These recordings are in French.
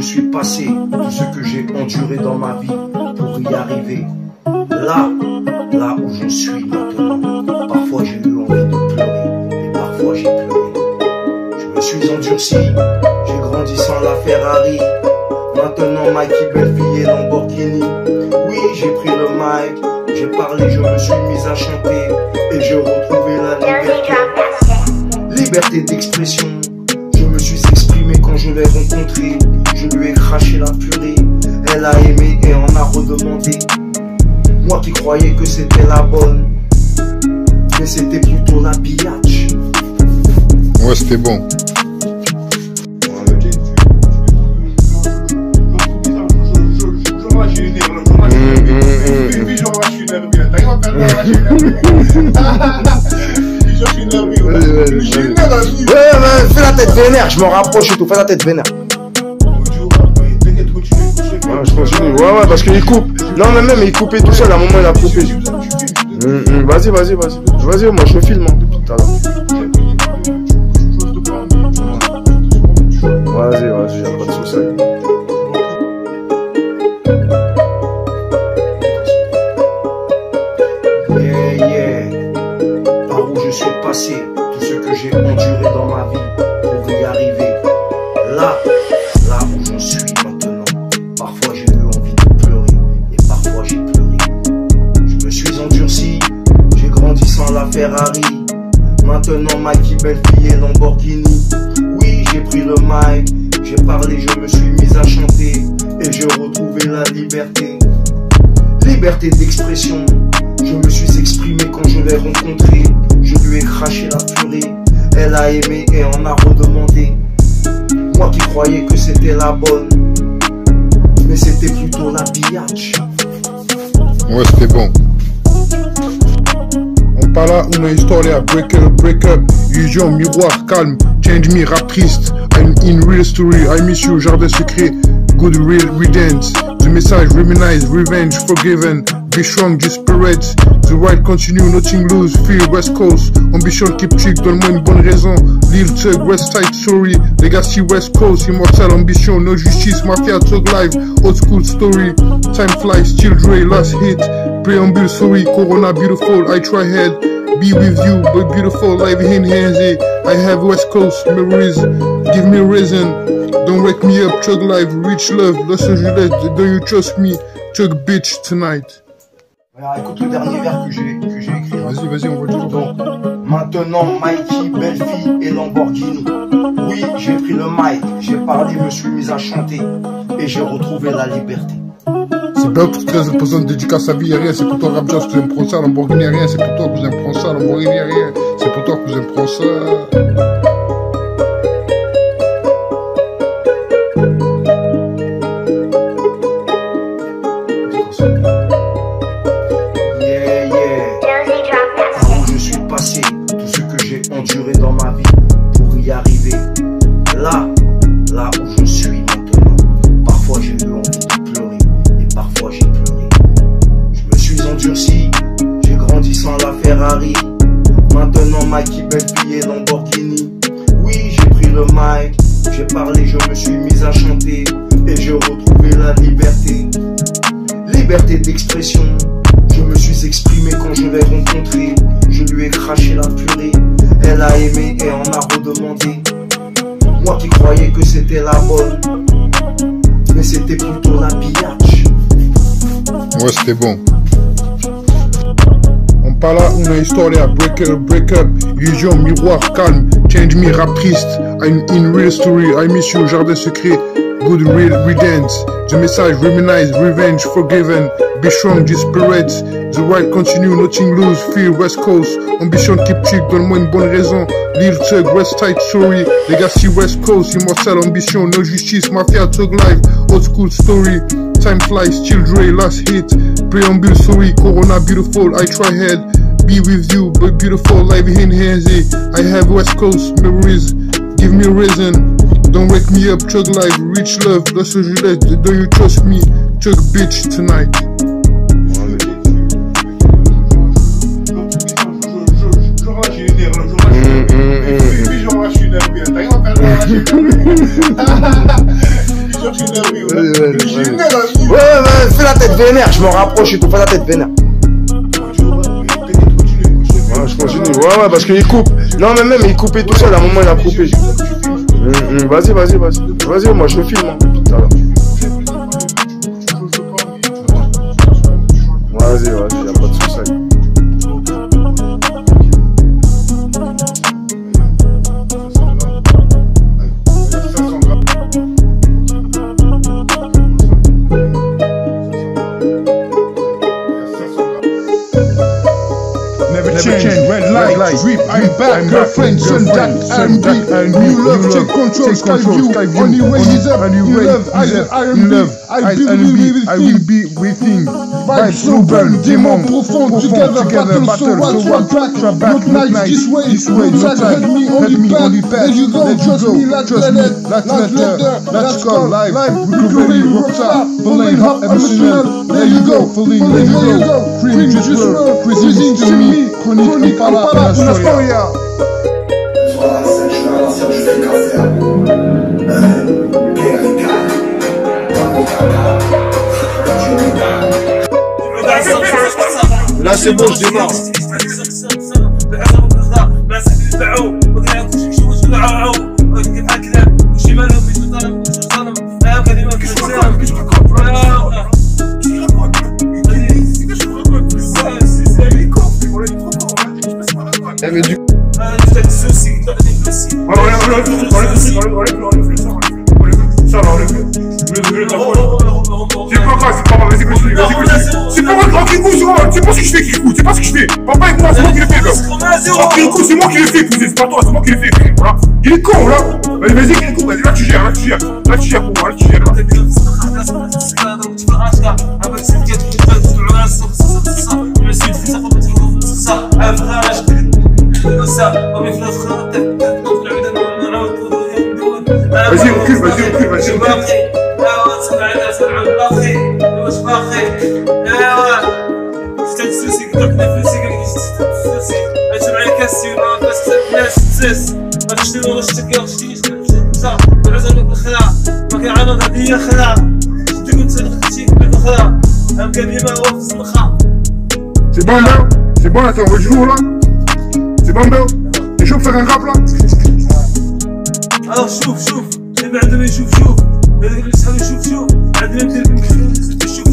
suis passé, tout ce que j'ai enduré dans ma vie pour y arriver. Là où je suis maintenant. Parfois j'ai eu envie de pleurer, et parfois j'ai pleuré. Je me suis endurci, j'ai grandi sans la Ferrari. Maintenant Mikey, belle-fille et Lamborghini. Oui, j'ai pris le mic, j'ai parlé, je me suis mis à chanter, et j'ai retrouvé la liberté. Liberté d'expression, je me suis exprimé quand je l'ai rencontrée. Je lui ai craché la purée, elle a aimé et en a redemandé. Moi qui croyais que c'était la bonne, mais c'était plutôt la biatch. Ouais, c'était bon. Fais la tête vénère, je me rapproche et tout, fais la tête vénère. Ouais, je continue, ouais, parce qu'il coupe. Non, mais même il coupait tout seul, à un moment il a coupé. Vas-y, moi je filme depuis tout à l'heure. Vas-y, y'a pas de soucis. Par où je suis passé, tout ce que j'ai enduré dans ma vie pour y arriver. Là où j'en suis maintenant. Parfois j'ai eu envie de pleurer, et parfois j'ai pleuré. Je me suis endurci, j'ai grandi sans la Ferrari. Maintenant Mikey, belle-fille et Lamborghini. Oui, j'ai pris le mic, j'ai parlé, je me suis mis à chanter, et j'ai retrouvé la liberté. Liberté d'expression, je me suis exprimé quand je l'ai rencontrée. Je lui ai craché la purée, elle a aimé et en a redemandé. Moi qui croyais que c'était la bonne, mais c'était plutôt la biatch. Ouais, c'était bon. On parla una historia, break up, illusion, miroir, calme, change me, rap triste, I'm in real story, I miss you, jardin secret, good real riddance, the message, reminisce, revenge, forgiven, be strong, just spirit, the right continue, nothing lose, feel West Coast, ambition keep chick, donne-moi une bonne raison, Lil Tug, West Side Story, legacy West Coast, immortal ambition, no justice, mafia, Tug life, old school story, time flies, still Dre, last hit, preamble, sorry, Corona beautiful, I try head, be with you, but beautiful, life in hands, I have West Coast memories, give me a reason, don't wake me up, Chug life, rich love, Los Angeles, don't you trust me, Chug bitch tonight. Alors, écoute le dernier vers que j'ai écrit. Vas-y, on va le dire. Maintenant Mikey, belle-fille et Lamborghini. Oui, j'ai pris le mic, j'ai parlé, me suis mis à chanter, et j'ai retrouvé la liberté. C'est bien pour 13% de dédicace à vie, y'a rien, c'est pour toi Rapjas que vous aimez prendre ça, Lamborghini y'a rien, c'est pour toi que vous aimez prendre ça, Lamborghini y'a rien, c'est pour toi que vous aimez prendre ça. Tout ce que j'ai enduré dans ma vie pour y arriver. Là où je suis maintenant. Parfois j'ai eu envie de pleurer, et parfois j'ai pleuré. Je me suis endurci, j'ai grandi sans la Ferrari. Maintenant Mikey, belle-fille et Lamborghini. Oui, j'ai pris le mic, j'ai parlé, je me suis mis à chanter, et j'ai retrouvé la liberté. Liberté d'expression, je me suis exprimé quand je l'ai rencontrée. Je lui ai craché la purée, elle a aimé et en a redemandé. Moi qui croyais que c'était la bonne, mais c'était plutôt la biatch. Ouais, c'était bon. On parla una historia, break up, illusion, miroir, calme, change me, rap triste, I'm in real story, I miss you, jardin secret, good real riddance, the message, reminisce, revenge, forgiven, be strong, just spirit, the right continue, nothing lose, feel West Coast, ambition keep chick, donne-moi une bonne raison, Lil Tug, West Side Story, legacy West Coast, immortal ambition, no justice, mafia, Tug life, old school story, time flies, still Dre, last hit, preamble, sorry, Corona beautiful, I try head, be with you, but beautiful, life in hands, I have West Coast memories, give me a reason, don't wake me up, Chug life, rich love, Los Angeles, don't you trust me, Chug bitch tonight. Ouais, fais la tête vénère, je m'en rapproche et tout, fais la tête vénère. Ouais, je continue, ouais, parce qu'il coupe. Non, mais même il coupait tout seul, à un moment il a coupé. Vas-y, moi je filme. Hein, tout à l'heure. Vas-y, y'a pas de soucis. Never change, red light, drip, I'm back, girlfriend, son, that, and new love, take control, sky view, only way is up, you love, I will be waiting, vibes so burn, démons profonds, together, battle, so one track, not nights, this way, no time, head me, only path, there you go, trust me, let's go, live, recovery, rockstar, falling hot, emotional, there you go, cream, just world, crazy to me, chronique, Impala, una storia. Là c'est bon, je démarre. Mais du c'est pas grave, Kikou, c'est pas ce que je fais, Kikou, c'est pas ce que je fais. Papa et moi, c'est moi qui l'ai fait, gars. Kikou, c'est moi qui l'ai fait, c'est pas toi, c'est moi qui l'ai fait, voilà. Il est con, là. Vas-y, Kikou, vas-y, là tu gères, pour moi, là tu gères, là. Vas-y, recule. C'est bon, attends, on va jouer là. C'est bon, Béo. T'es chaud pour faire un rap là? Alors شوف اللي بعد ما يشوف هذاك اللي صحاب يشوف عندنا ندير شوف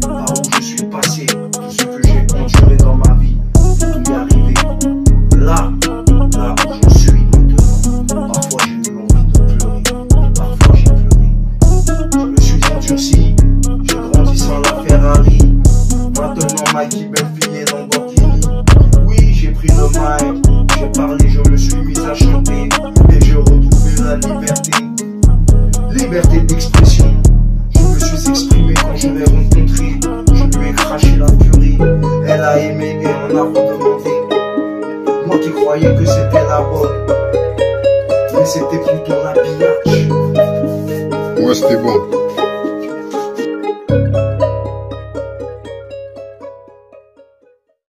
Là où je suis passé, tout ce que j'ai enduré dans ma vie, pour y arriver. Là où je suis maintenant. Parfois j'ai eu envie de pleurer, parfois j'ai pleuré. Je me suis endurci, j'ai grandi sans la Ferrari. Maintenant Mikey Benfield et Lamborghini. Oui, j'ai pris le mic, j'ai parlé, je me suis mis à chanter et j'ai retrouvé la liberté. Liberté d'expression. Je me suis exprimé quand je l'ai rencontrée. Je lui ai craché la furie. Elle a aimé et on a redemandé. Moi qui croyais que c'était la bonne, mais c'était plutôt la biatch. Ouais, c'était bon.